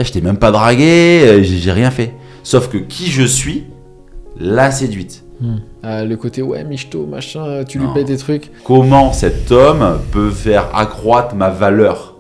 Je t'ai même pas dragué, j'ai rien fait. Sauf que qui je suis l'a séduite. Le côté ouais michto machin, tu lui Non. payes des trucs. Comment cet homme peut faire accroître ma valeur?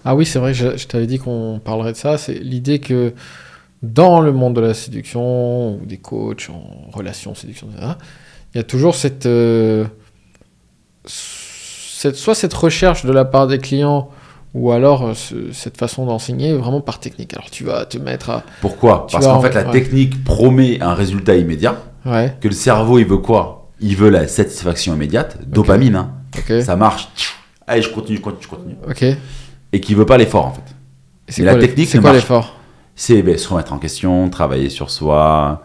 Ah oui, c'est vrai, je t'avais dit qu'on parlerait de ça. C'est l'idée que dans le monde de la séduction ou des coachs en relation, séduction, etc., il y a toujours cette recherche de la part des clients ou alors cette façon d'enseigner vraiment par technique. Alors tu vas te mettre à... Pourquoi? Parce qu'en fait, la technique promet un résultat immédiat. Ouais. Que le cerveau, il veut quoi? Il veut la satisfaction immédiate, dopamine. Hein. Ça marche. Allez, je continue. Ok. Et qui veut pas l'effort, en fait. C'est quoi, c'est quoi l'effort? C'est se remettre en question, travailler sur soi.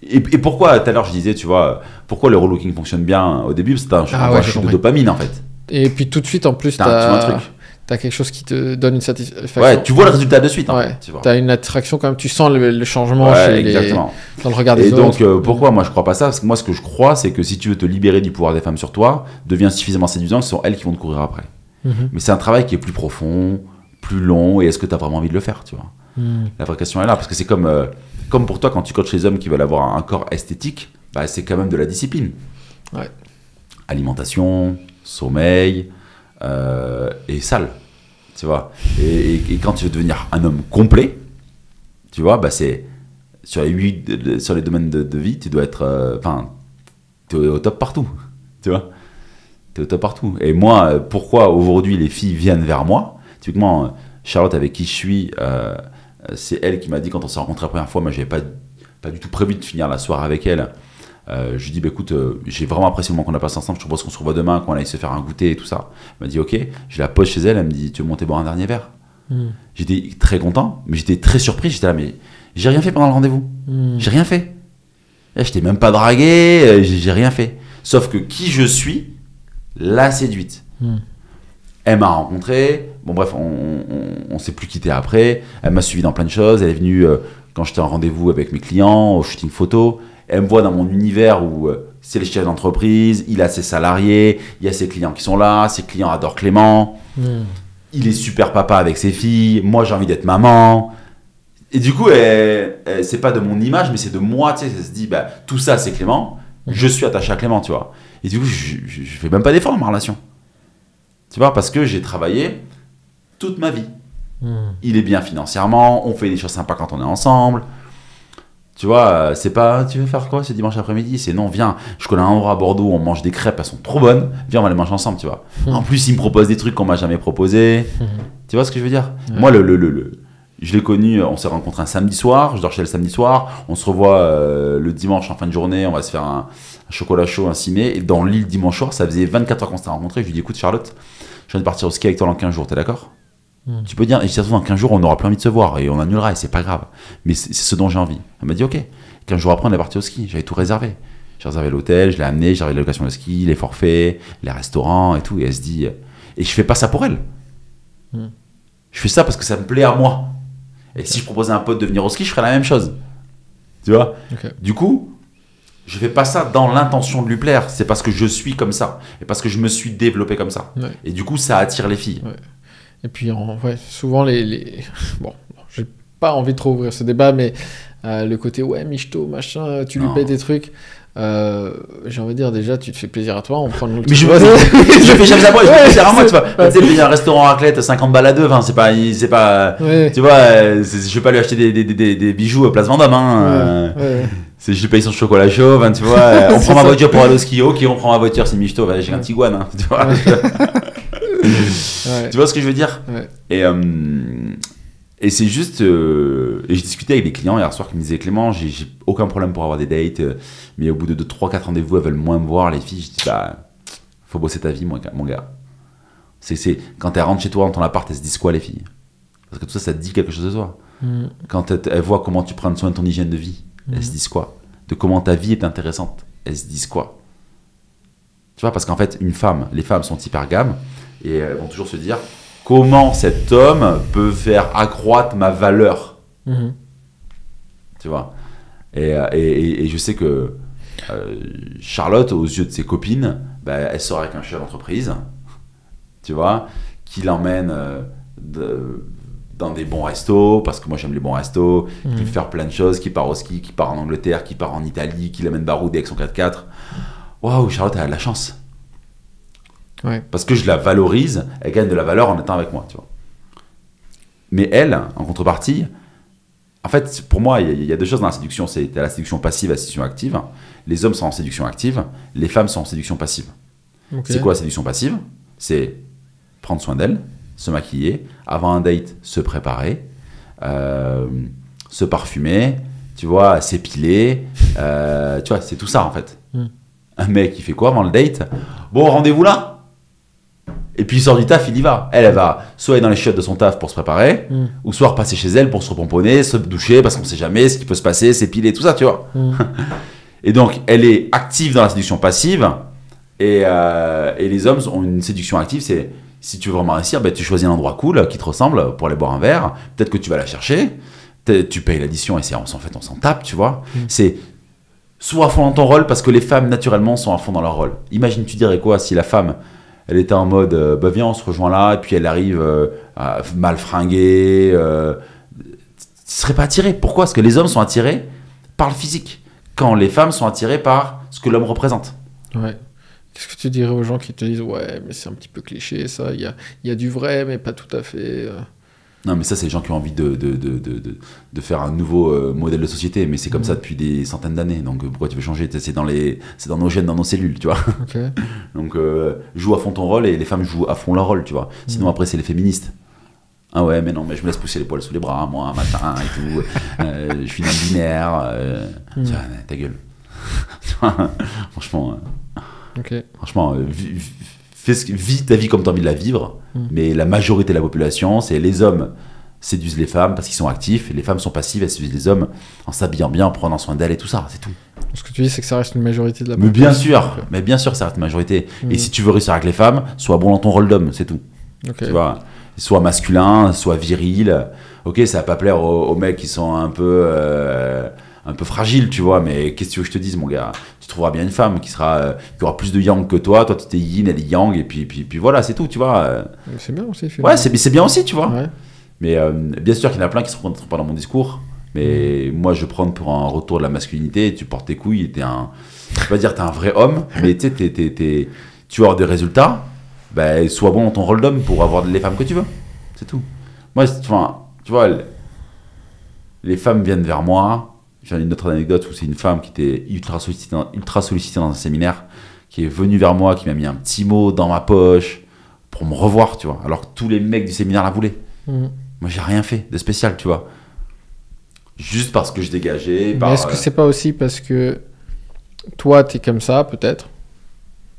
Et pourquoi, tout à l'heure, je disais, tu vois, pourquoi le relooking fonctionne bien au début? C'est un chute de dopamine, en fait. Et puis tout de suite, en plus, t'as quelque chose qui te donne une satisfaction. Ouais, tu vois le résultat de suite, en fait. T'as une attraction quand même, tu sens le changement dans le regard des autres. Et donc, pourquoi moi je crois pas ça? Parce que moi, ce que je crois, c'est que si tu veux te libérer du pouvoir des femmes sur toi, deviens suffisamment séduisant que ce sont elles qui vont te courir après. Mais c'est un travail qui est plus profond, plus long, et est-ce que tu as vraiment envie de le faire, tu vois? La vraie question est là, parce que c'est comme pour toi, quand tu coaches les hommes qui veulent avoir un corps esthétique, bah, c'est quand même de la discipline. Ouais. Alimentation, sommeil et salle, tu vois. Et quand tu veux devenir un homme complet, tu vois, bah, c'est sur les domaines de vie, tu dois être... tu es au top partout, tu vois. Au top partout. Et moi, pourquoi aujourd'hui les filles viennent vers moi? Typiquement, Charlotte, avec qui je suis, c'est elle qui m'a dit, quand on s'est rencontrés la première fois, moi j'avais pas du tout prévu de finir la soirée avec elle. Je lui dis, bah, écoute, j'ai vraiment apprécié le moment qu'on a passé ensemble, je te propose qu'on se revoit demain, qu'on aille se faire un goûter et tout ça. Elle m'a dit, ok, je la pose chez elle, elle me dit, tu veux monter boire un dernier verre? J'étais très content, mais j'étais très surpris, j'étais là, mais j'ai rien fait pendant le rendez-vous. J'ai rien fait. Je t'ai même pas dragué, j'ai rien fait. Sauf que qui je suis l'a séduite. Elle m'a rencontré, bon bref, on s'est plus quitté après, elle m'a suivi dans plein de choses, elle est venue quand j'étais en rendez-vous avec mes clients, au shooting photo, elle me voit dans mon univers où c'est le chef d'entreprise, il a ses salariés, il y a ses clients qui sont là, ses clients adorent Clément, il est super papa avec ses filles, moi j'ai envie d'être maman, et du coup c'est pas de mon image mais c'est de moi, tu sais, elle se dit bah, tout ça c'est Clément, je suis attaché à Clément, tu vois. Et du coup, je fais même pas d'effort dans ma relation. Tu vois, parce que j'ai travaillé toute ma vie. Il est bien financièrement, on fait des choses sympas quand on est ensemble. Tu vois, c'est pas, tu veux faire quoi ce dimanche après-midi? C'est non, viens, je connais un endroit à Bordeaux où on mange des crêpes, elles sont trop bonnes. Viens, on va les manger ensemble, tu vois. En plus, il me propose des trucs qu'on m'a jamais proposés. Tu vois ce que je veux dire? Moi, je l'ai connu, on s'est rencontrés un samedi soir, je dors chez elle le samedi soir, on se revoit le dimanche en fin de journée, on va se faire un chocolat chaud, un cimé, et dans l'île dimanche soir, ça faisait 24 heures qu'on s'était rencontrés, je lui dis écoute Charlotte, je viens de partir au ski avec toi dans 15 jours, t'es d'accord? Tu peux dire, et si dans 15 jours on n'aura plus envie de se voir, et on annulera, et c'est pas grave, mais c'est ce dont j'ai envie. Elle m'a dit ok, 15 jours après on est parti au ski, j'avais tout réservé. J'ai réservé l'hôtel, je l'ai amené, j'ai réservé la location de ski, les forfaits, les restaurants et tout, et elle se dit, et je fais pas ça pour elle. Je fais ça parce que ça me plaît à moi. Et si je proposais à un pote de venir au ski, je ferais la même chose. Tu vois? Du coup, je fais pas ça dans l'intention de lui plaire. C'est parce que je suis comme ça. Et parce que je me suis développé comme ça. Et du coup, ça attire les filles. Et puis, souvent, Bon, j'ai pas envie de trop ouvrir ce débat, mais le côté, ouais, michto, machin, tu lui payes des trucs... j'ai envie de dire déjà tu te fais plaisir à toi, on prend le mais je fais jamais ça moi, je fais plaisir à moi, tu vois. Tu sais, un restaurant raclette 50 balles à deux, enfin c'est pas tu vois, je vais pas lui acheter des bijoux à Place Vendôme hein. Je lui paye son chocolat chaud, tu vois. On prend ma voiture pour aller au ski, ok, on prend ma voiture, c'est michto, j'ai un Tiguan hein, tu vois. Tu vois ce que je veux dire? Et c'est juste... et j'ai discuté avec des clients hier soir qui me disaient Clément, j'ai aucun problème pour avoir des dates, mais au bout de 3-4 rendez-vous, elles veulent moins me voir, les filles. Je dis, bah, faut bosser ta vie, mon gars. Quand elles rentrent chez toi dans ton appart, elles se disent quoi, les filles? Parce que tout ça, ça te dit quelque chose de toi. Quand elles voient comment tu prends soin de ton hygiène de vie, elles se disent quoi? De comment ta vie est intéressante, elles se disent quoi? Tu vois, parce qu'en fait, les femmes sont hyper gammes, et elles vont toujours se dire, comment cet homme peut faire accroître ma valeur, tu vois. Et je sais que Charlotte, aux yeux de ses copines, bah, elle sort avec un chef d'entreprise, tu vois, qui l'emmène dans des bons restos, parce que moi j'aime les bons restos, qui fait faire plein de choses, qui part au ski, qui part en Angleterre, qui part en Italie, qui l'amène barouder avec son 4x4. Waouh, Charlotte, elle a de la chance. Ouais. Parce que je la valorise, elle gagne de la valeur en étant avec moi, tu vois. Mais elle, en contrepartie, en fait, pour moi, il y a deux choses dans la séduction. C'est la séduction passive et la séduction active. Les hommes sont en séduction active, les femmes sont en séduction passive. Okay. C'est quoi la séduction passive? C'est prendre soin d'elle, se maquiller, avant un date, se préparer, se parfumer, tu vois, s'épiler, tu vois, c'est tout ça en fait. Un mec, il fait quoi avant le date? Bon, rendez-vous là. Et puis il sort du taf, il y va. Elle va soit aller dans les chiottes de son taf pour se préparer, ou soit repasser chez elle pour se repomponner, se doucher, parce qu'on sait jamais ce qui peut se passer, s'épiler, tout ça, tu vois. Et donc, elle est active dans la séduction passive, et les hommes ont une séduction active, c'est si tu veux vraiment réussir, ben, tu choisis un endroit cool qui te ressemble pour aller boire un verre, peut-être que tu vas la chercher, tu payes l'addition, et en fait, on s'en tape, tu vois. C'est soit à fond dans ton rôle, parce que les femmes, naturellement, sont à fond dans leur rôle. Imagine, tu dirais quoi si la femme... Elle était en mode, bah viens, on se rejoint là, et puis elle arrive mal fringuée. Tu ne serais pas attiré. Pourquoi? Parce que les hommes sont attirés par le physique, quand les femmes sont attirées par ce que l'homme représente. Ouais. Qu'est-ce que tu dirais aux gens qui te disent, ouais, mais c'est un petit peu cliché, ça, il y a du vrai, mais pas tout à fait. Non, mais ça, c'est les gens qui ont envie de faire un nouveau modèle de société, mais c'est comme ça depuis des centaines d'années, donc pourquoi tu veux changer? C'est dans nos gènes, dans nos cellules, tu vois. Okay. Donc, joue à fond ton rôle, et les femmes jouent à fond leur rôle, tu vois. Sinon, après, c'est les féministes. Ah ouais, mais non, mais je me laisse pousser les poils sous les bras, moi, un matin, et tout. Je suis non-binaire. Tu vois, ta gueule. Franchement, Okay. franchement vis ta vie comme tu as envie de la vivre, mais la majorité de la population, c'est les hommes séduisent les femmes parce qu'ils sont actifs, et les femmes sont passives, elles séduisent les hommes en s'habillant bien, en prenant soin d'elles et tout ça, c'est tout. Ce que tu dis, c'est que ça reste une majorité de la Mais population. bien sûr, ça reste une majorité. Et si tu veux réussir avec les femmes, sois bon dans ton rôle d'homme, c'est tout. Okay. Tu vois, soit masculin, soit viril. Ok, ça va pas plaire aux mecs qui sont un peu fragiles, tu vois, mais qu'est-ce que tu veux que je te dise, mon gars? Tu trouveras bien une femme qui aura plus de yang que toi tu t'es yin, elle est yang, et puis voilà, c'est tout, tu vois. C'est bien aussi. Ouais, c'est bien aussi, tu vois. Ouais. Mais bien sûr qu'il y en a plein qui ne se reconnaîtront pas dans mon discours, mais moi je prends pour un retour de la masculinité. Tu portes tes couilles, et je vais pas dire t'es un vrai homme, mais tu sais, tu vas avoir des résultats, ben, sois bon dans ton rôle d'homme pour avoir les femmes que tu veux, c'est tout. Moi, tu vois, les femmes viennent vers moi. J'ai une autre anecdote où c'est une femme qui était ultra sollicitée dans un séminaire, qui est venue vers moi, qui m'a mis un petit mot dans ma poche pour me revoir, tu vois, alors que tous les mecs du séminaire la voulaient. Moi, j'ai rien fait de spécial, tu vois. Juste parce que je dégageais. Mais est-ce que c'est pas aussi parce que toi, t'es comme ça, peut-être,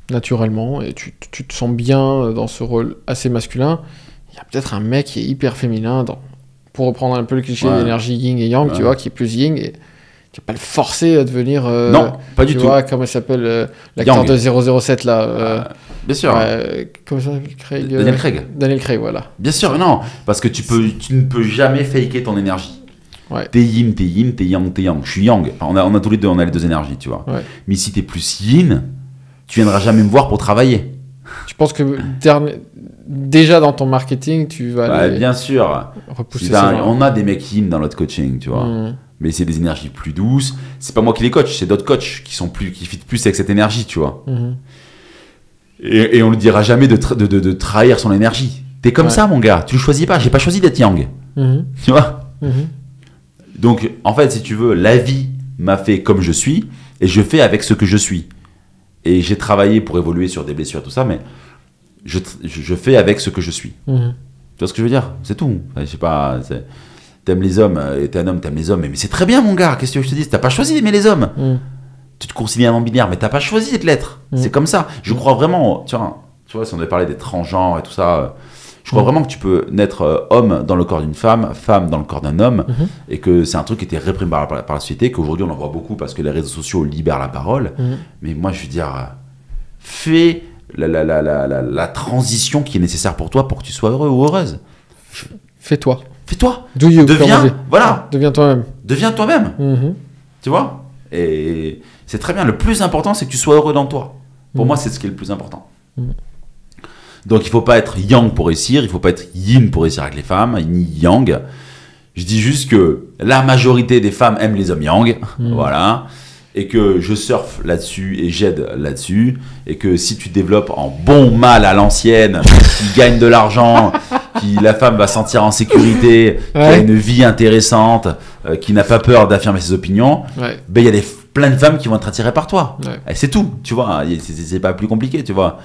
naturellement, et tu te sens bien dans ce rôle assez masculin? Il y a peut-être un mec qui est hyper féminin, pour reprendre un peu le cliché de l'énergie yin et yang, tu vois, qui est plus yin, et tu vas pas le forcer à devenir... non, pas du tout. Tu vois, comment il s'appelle l'acteur de 007, là bien sûr. Comment ça s'appelle? Craig, Daniel Craig, voilà. Bien sûr, non, parce que tu ne peux jamais faker ton énergie. Ouais. T'es yin, t'es yang, t'es yang. Je suis yang. Enfin, on a tous les deux, on a les deux énergies, tu vois. Ouais. Mais si t'es plus yin, tu viendras jamais me voir pour travailler. Tu penses que déjà dans ton marketing, tu vas aller bien sûr. repousser ça? On a des mecs yin dans notre coaching, tu vois. Mais c'est des énergies plus douces. C'est pas moi qui les coach, c'est d'autres coachs qui fit plus avec cette énergie, tu vois. Et on lui dira jamais de trahir son énergie. T'es comme ça, mon gars. Tu le choisis pas. J'ai pas choisi d'être yang. Tu vois. Donc, en fait, si tu veux, la vie m'a fait comme je suis, et je fais avec ce que je suis. Et j'ai travaillé pour évoluer sur des blessures, tout ça, mais je fais avec ce que je suis. Tu vois ce que je veux dire? C'est tout. Enfin, je sais pas. T'aimes les hommes, t'es un homme, t'aimes les hommes, mais c'est très bien, mon gars. Qu'est-ce que je te dis? T'as pas choisi d'aimer les hommes. Tu te considères non binaire, mais t'as pas choisi de l'être. C'est comme ça. Je crois vraiment. Tu vois, si on devait parler des transgenres et tout ça, je crois vraiment que tu peux naître homme dans le corps d'une femme, femme dans le corps d'un homme, et que c'est un truc qui était réprimé par la société, qu'aujourd'hui on en voit beaucoup parce que les réseaux sociaux libèrent la parole. Mais moi, je veux dire, fais la transition qui est nécessaire pour toi pour que tu sois heureux ou heureuse. Fais-toi. Fais-toi. Do you, Deviens, voilà. Deviens toi-même. Deviens toi-même. Mhm. Tu vois? Et c'est très bien. Le plus important, c'est que tu sois heureux dans toi. Pour moi, c'est ce qui est le plus important. Donc, il faut pas être yang pour réussir. Il faut pas être yin pour réussir avec les femmes, ni yang. Je dis juste que la majorité des femmes aiment les hommes yang. Voilà. Et que je surfe là-dessus et j'aide là-dessus. Et que si tu développes en bon mâle à l'ancienne, qui gagne de l'argent, qui la femme va sentir en sécurité, qui a une vie intéressante, qui n'a pas peur d'affirmer ses opinions, ben il y a plein de femmes qui vont être attirées par toi. Et c'est tout, tu vois. C'est pas plus compliqué, tu vois.